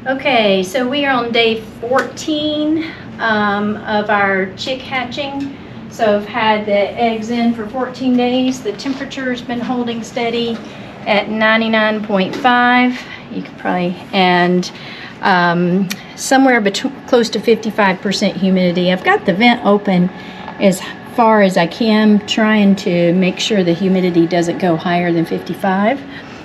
Okay, so we are on day 14 of our chick hatching. So I've had the eggs in for 14 days. The temperature's been holding steady at 99.5. You could probably, and somewhere between close to 55% humidity. I've got the vent open as far as I can, trying to make sure the humidity doesn't go higher than 55.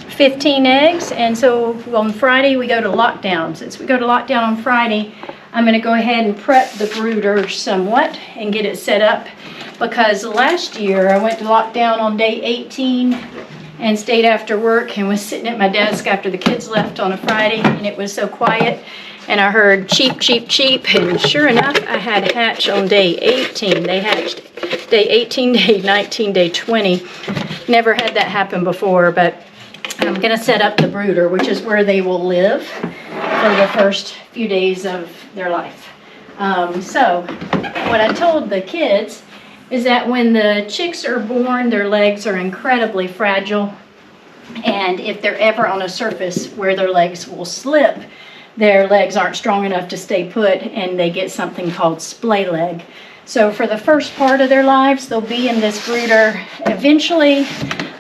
15 eggs, and so on Friday we go to lockdown. Since we go to lockdown on Friday, I'm going to go ahead and prep the brooder somewhat and get it set up, because last year I went to lockdown on day 18 and stayed after work and was sitting at my desk after the kids left on a Friday, and it was so quiet, and I heard cheep, cheep, cheep, and sure enough, I had hatch on day 18. They hatched day 18, day 19, day 20. Never had that happen before, but I'm going to set up the brooder, which is where they will live for the first few days of their life. So what I told the kids is that when the chicks are born, their legs are incredibly fragile, and if they're ever on a surface where their legs will slip, their legs aren't strong enough to stay put, and they get something called splay leg. So for the first part of their lives, they'll be in this brooder. Eventually,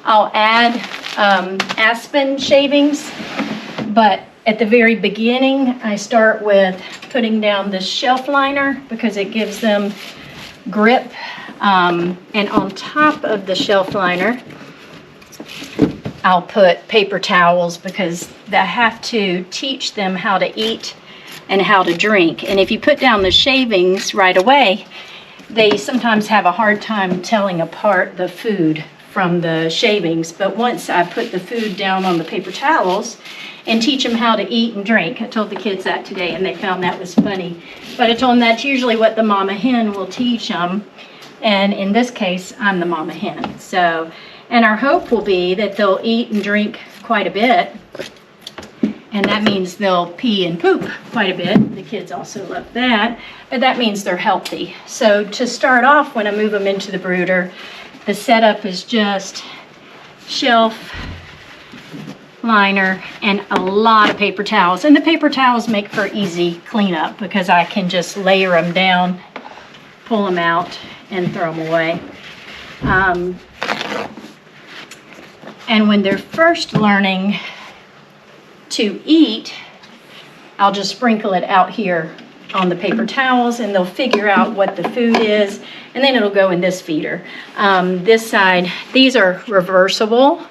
I'll add aspen shavings, but at the very beginning, I start with putting down this shelf liner because it gives them grip, and on top of the shelf liner, I'll put paper towels because I have to teach them how to eat and how to drink. And if you put down the shavings right away, they sometimes have a hard time telling apart the food from the shavings. But once I put the food down on the paper towels and teach them how to eat and drink, I told the kids that today and they found that was funny. But I told them that's usually what the mama hen will teach them. And in this case, I'm the mama hen. So, and our hope will be that they'll eat and drink quite a bit. And that means they'll pee and poop quite a bit. The kids also love that. But that means they're healthy. So to start off, when I move them into the brooder, the setup is just shelf, liner, and a lot of paper towels. And the paper towels make for easy cleanup because I can just layer them down, pull them out, and throw them away. And when they're first learning to eat, I'll just sprinkle it out here on the paper towels, and they'll figure out what the food is, and then it'll go in this feeder. This side, these are reversible,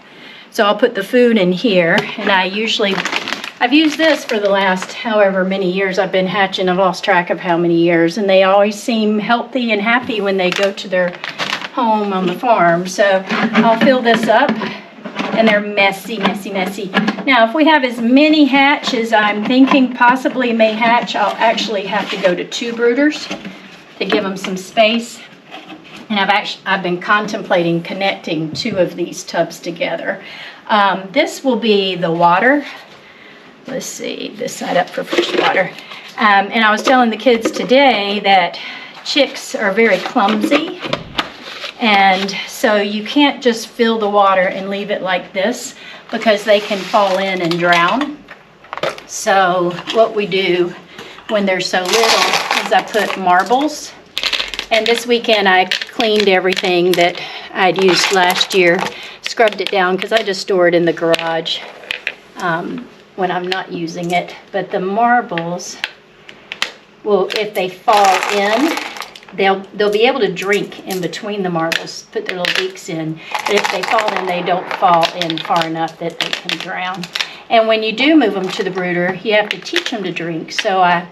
so I'll put the food in here, and I've used this for the last however many years I've been hatching. I've lost track of how many years, and they always seem healthy and happy when they go to their home on the farm. So I'll fill this up, and they're messy, messy, messy. Now, if we have as many hatch as I'm thinking possibly may hatch, I'll actually have to go to 2 brooders to give them some space. And I've been contemplating connecting 2 of these tubs together. This will be the water. Let's see, this side up for fresh water. And I was telling the kids today that chicks are very clumsy. And so you can't just fill the water and leave it like this because they can fall in and drown. So what we do when they're so little is I put marbles. And this weekend I cleaned everything that I'd used last year, scrubbed it down because I just store it in the garage when I'm not using it. But the marbles, well, if they fall in, they'll be able to drink in between the marbles, put their little beaks in. But if they fall in, they don't fall in far enough that they can drown. And when you do move them to the brooder, you have to teach them to drink. So I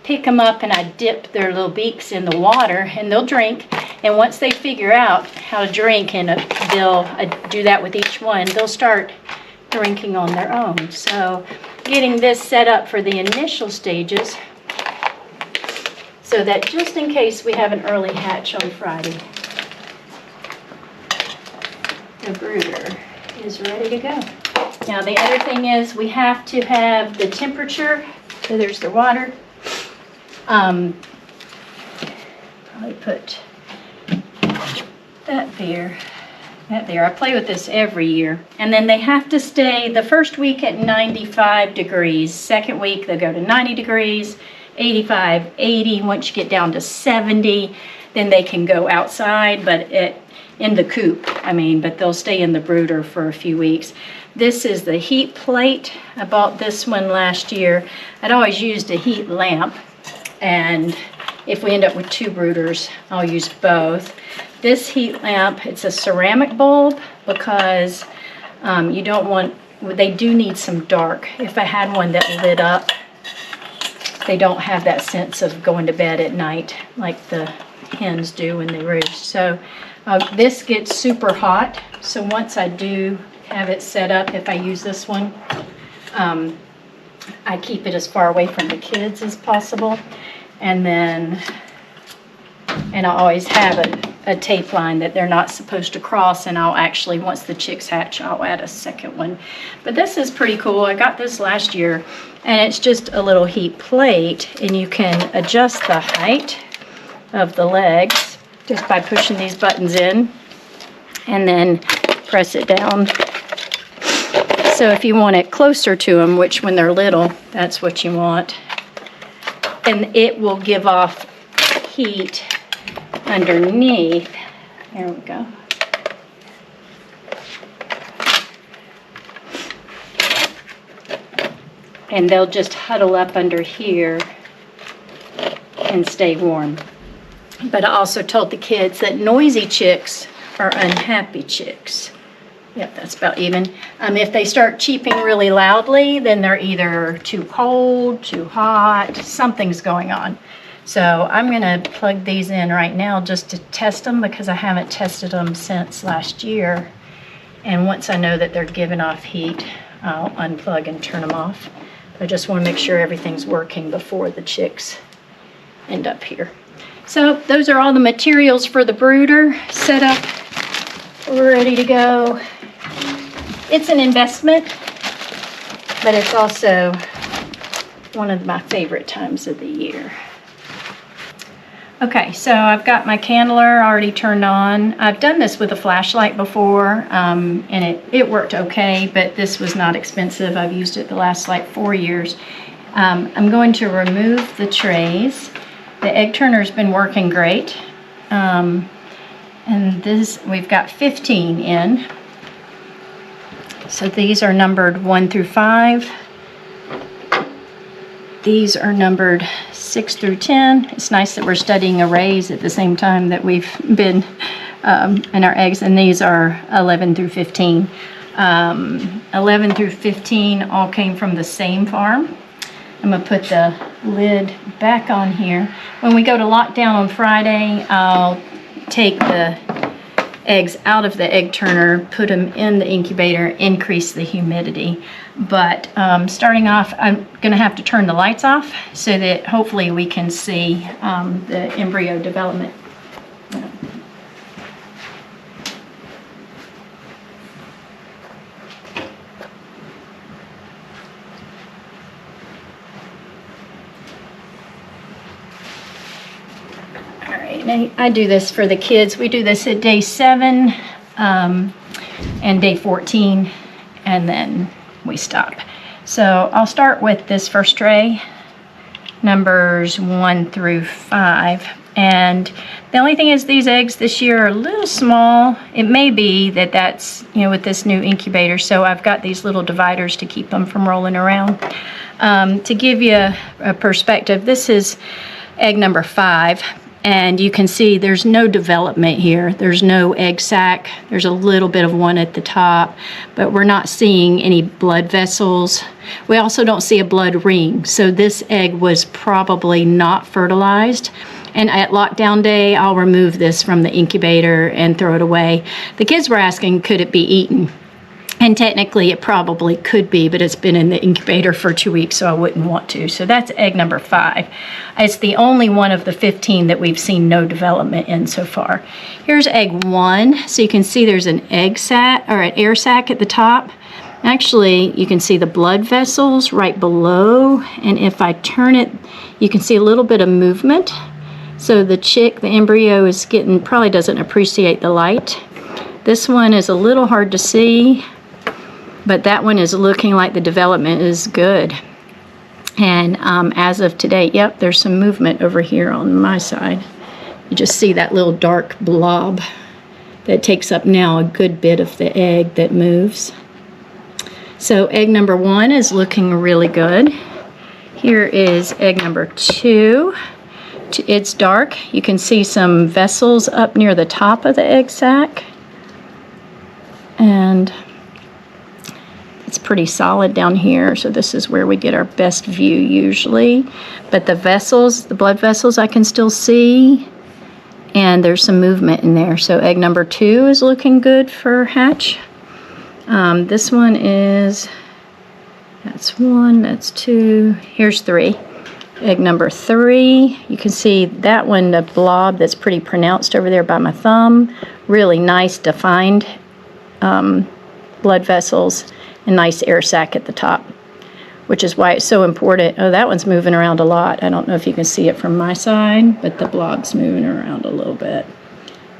pick them up and I dip their little beaks in the water, and they'll drink. And once they figure out how to drink, and they'll do that with each one, they'll start drinking on their own. So getting this set up for the initial stages, so that just in case we have an early hatch on Friday, the brooder is ready to go. Now the other thing is we have to have the temperature. So there's the water. Probably put that there. That there, I play with this every year. And then they have to stay the first week at 95 degrees. Second week they'll go to 90 degrees, 85, 80. Once you get down to 70, then they can go outside, but in the coop, but they'll stay in the brooder for a few weeks. This is the heat plate. I bought this one last year. I'd always used a heat lamp, and if we end up with 2 brooders, I'll use both. This heat lamp, it's a ceramic bulb because you don't want, they do need some dark. If I had one that lit up, they don't have that sense of going to bed at night like the hens do when they roost. So this gets super hot. So once I do have it set up, if I use this one, I keep it as far away from the kids as possible. And I'll always have a tape line that they're not supposed to cross, and I'll actually, once the chicks hatch, I'll add a second one. But this is pretty cool. I got this last year, and it's just a little heat plate, and you can adjust the height of the legs just by pushing these buttons in and then press it down. So if you want it closer to them, which when they're little, that's what you want, and it will give off heat underneath. There we go. And they'll just huddle up under here and stay warm. But I also told the kids that noisy chicks are unhappy chicks. Yep, that's about even. If they start cheeping really loudly, then they're either too cold, too hot, something's going on. So I'm going to plug these in right now just to test them, because I haven't tested them since last year. And once I know that they're giving off heat, I'll unplug and turn them off. I just want to make sure everything's working before the chicks end up here. So those are all the materials for the brooder set up, ready to go. It's an investment, but it's also one of my favorite times of the year. Okay, so I've got my candler already turned on. I've done this with a flashlight before, and it worked okay, but this was not expensive. I've used it the last like 4 years. I'm going to remove the trays. The egg turner's been working great. And this, we've got 15 in. So these are numbered 1 through 5. These are numbered 6 through 10. It's nice that we're studying arrays at the same time that we've been in our eggs. And these are 11 through 15. 11 through 15 all came from the same farm. I'm going to put the lid back on here. When we go to lockdown on Friday, I'll take the eggs out of the egg turner, put them in the incubator, increase the humidity. But starting off, I'm going to have to turn the lights off so that hopefully we can see the embryo development. All right, I do this for the kids. We do this at day 7 and day 14, and then we stop. So I'll start with this first tray, numbers 1 through 5. And the only thing is these eggs this year are a little small. It may be that that's, with this new incubator, so I've got these little dividers to keep them from rolling around. To give you a perspective, this is egg number 5. And you can see there's no development here. There's no egg sac. There's a little bit of one at the top, but we're not seeing any blood vessels. We also don't see a blood ring. So this egg was probably not fertilized. And at lockdown day, I'll remove this from the incubator and throw it away. The kids were asking, could it be eaten? And technically it probably could be, but it's been in the incubator for 2 weeks, so I wouldn't want to. So that's egg number 5. It's the only one of the 15 that we've seen no development in so far. Here's egg 1. So you can see there's an egg sac, or an air sac at the top. Actually, you can see the blood vessels right below. And if I turn it, you can see a little bit of movement. So the embryo is probably doesn't appreciate the light. This one is a little hard to see, but that one is looking like the development is good. And as of today, yep, there's some movement over here on my side. You just see that little dark blob that takes up now a good bit of the egg that moves. So egg number 1 is looking really good. Here is egg number 2. It's dark. You can see some vessels up near the top of the egg sac. And it's pretty solid down here, so this is where we get our best view usually. But the vessels, the blood vessels, I can still see, and there's some movement in there. So egg number 2 is looking good for hatch. This one is, that's 1, that's 2, here's 3. Egg number 3, you can see that one, the blob that's pretty pronounced over there by my thumb. Really nice defined blood vessels and nice air sac at the top, which is why it's so important. Oh, that one's moving around a lot. I don't know if you can see it from my side, but the blob's moving around a little bit.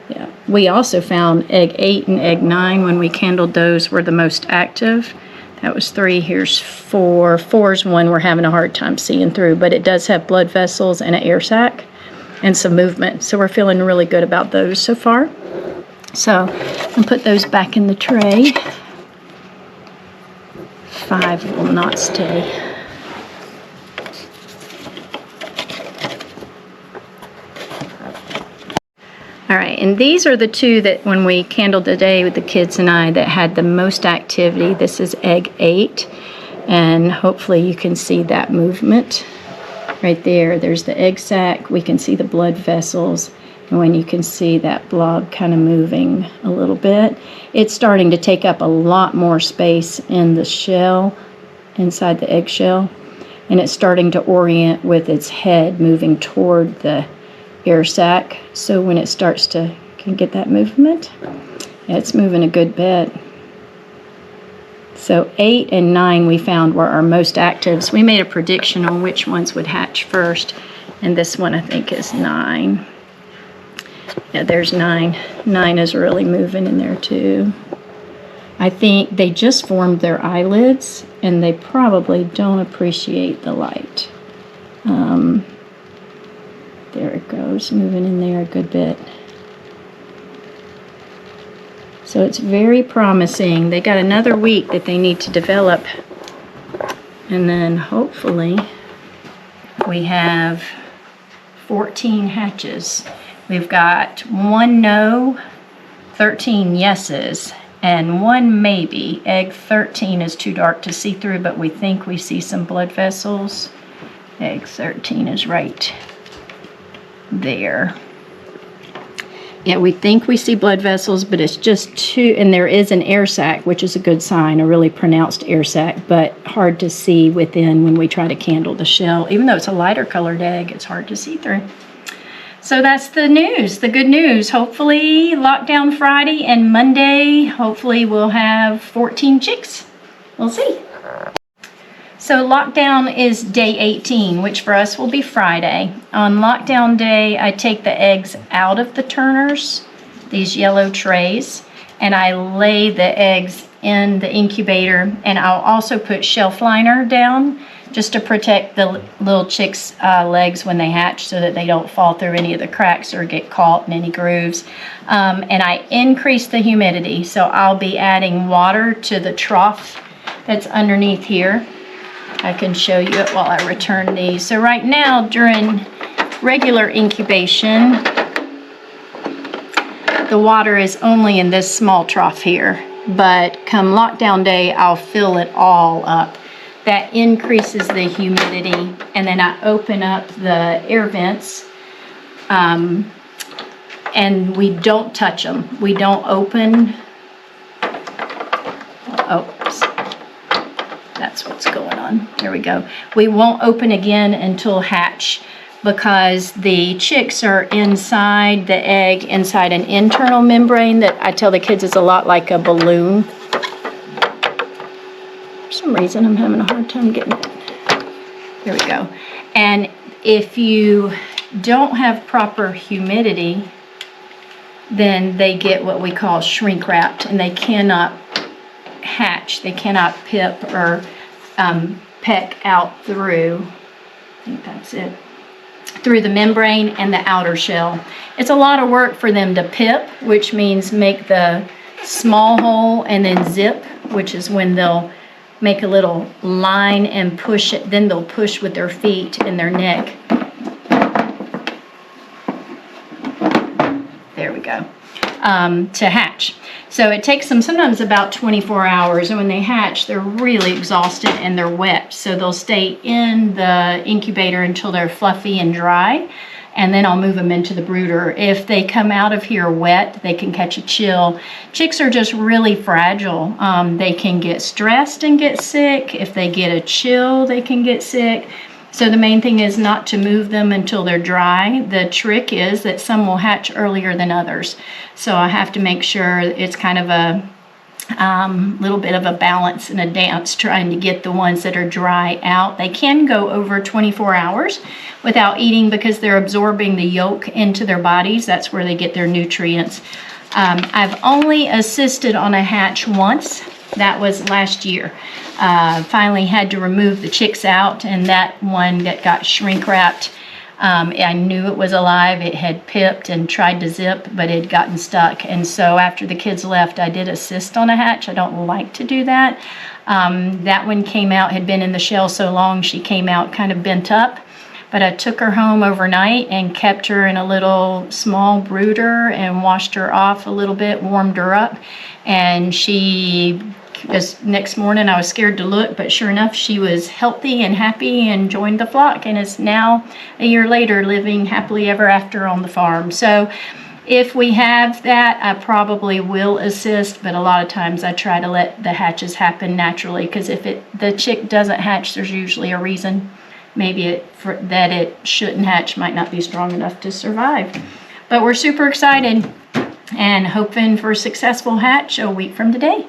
Yeah. We also found egg 8 and egg 9 when we candled those were the most active. That was 3, here's 4. 4's one we're having a hard time seeing through, but it does have blood vessels and an air sac and some movement. So we're feeling really good about those so far. So I'll put those back in the tray. 5 will not stay. All right, and these are the 2 that when we candled today with the kids and I that had the most activity. This is egg 8, and hopefully you can see that movement right there. There's the egg sac. We can see the blood vessels, and when you can see that blob kind of moving a little bit, it's starting to take up a lot more space in the shell, inside the eggshell, and it's starting to orient with its head moving toward the air sac. So when it starts to, can get that movement? Yeah, it's moving a good bit. So 8 and 9 we found were our most actives. We made a prediction on which ones would hatch first, and this one I think is 9. Yeah, there's 9. 9 is really moving in there too. I think they just formed their eyelids and they probably don't appreciate the light. There it goes, moving in there a good bit. So it's very promising. They got another week that they need to develop. And then hopefully we have 14 hatches. We've got 1 no, 13 yeses, and 1 maybe. Egg 13 is too dark to see through, but we think we see some blood vessels. Egg 13 is right there. Yeah, we think we see blood vessels, but it's just 2, and there is an air sac, which is a good sign, a really pronounced air sac, but hard to see within when we try to candle the shell. Even though it's a lighter colored egg, it's hard to see through. So that's the news, the good news. Hopefully lockdown Friday and Monday, hopefully we'll have 14 chicks. We'll see. So lockdown is day 18, which for us will be Friday. On lockdown day, I take the eggs out of the turners, these yellow trays, and I lay the eggs in the incubator, and I'll also put shelf liner down just to protect the little chicks' legs when they hatch so that they don't fall through any of the cracks or get caught in any grooves. And I increase the humidity, so I'll be adding water to the trough that's underneath here. I can show you it while I return these. So right now, during regular incubation, the water is only in this small trough here. But come lockdown day, I'll fill it all up. That increases the humidity, and then I open up the air vents, and we don't touch them. We don't open. Oops. That's what's going on. There we go. We won't open again until hatch because the chicks are inside the egg, inside an internal membrane that I tell the kids is a lot like a balloon. For some reason, I'm having a hard time getting it. There we go. And if you don't have proper humidity, then they get what we call shrink wrapped, and they cannot hatch. They cannot pip or peck out through, I think that's it, through the membrane and the outer shell. It's a lot of work for them to pip, which means make the small hole and then zip, which is when they'll make a little line and push it. Then they'll push with their feet and their neck. There we go. To hatch. So it takes them sometimes about 24 hours, and when they hatch, they're really exhausted and they're wet. So they'll stay in the incubator until they're fluffy and dry, and then I'll move them into the brooder. If they come out of here wet, they can catch a chill. Chicks are just really fragile. They can get stressed and get sick. If they get a chill, they can get sick. So the main thing is not to move them until they're dry. The trick is that some will hatch earlier than others. So I have to make sure it's kind of a little bit of a balance and a dance trying to get the ones that are dry out. They can go over 24 hours without eating because they're absorbing the yolk into their bodies. That's where they get their nutrients. I've only assisted on a hatch once. That was last year. Finally had to remove the chicks out, and that one that got shrink wrapped, I knew it was alive. It had pipped and tried to zip, but it had gotten stuck. And so after the kids left, I did assist on a hatch. I don't like to do that. That one came out, had been in the shell so long, she came out kind of bent up. But I took her home overnight and kept her in a little small brooder and washed her off a little bit, warmed her up. And she, just next morning, I was scared to look, but sure enough, she was healthy and happy and joined the flock, and is now, a year later, living happily ever after on the farm. So if we have that, I probably will assist, but a lot of times I try to let the hatches happen naturally, because if the chick doesn't hatch, there's usually a reason. Maybe that it shouldn't hatch, might not be strong enough to survive. But we're super excited and hoping for a successful hatch a week from today.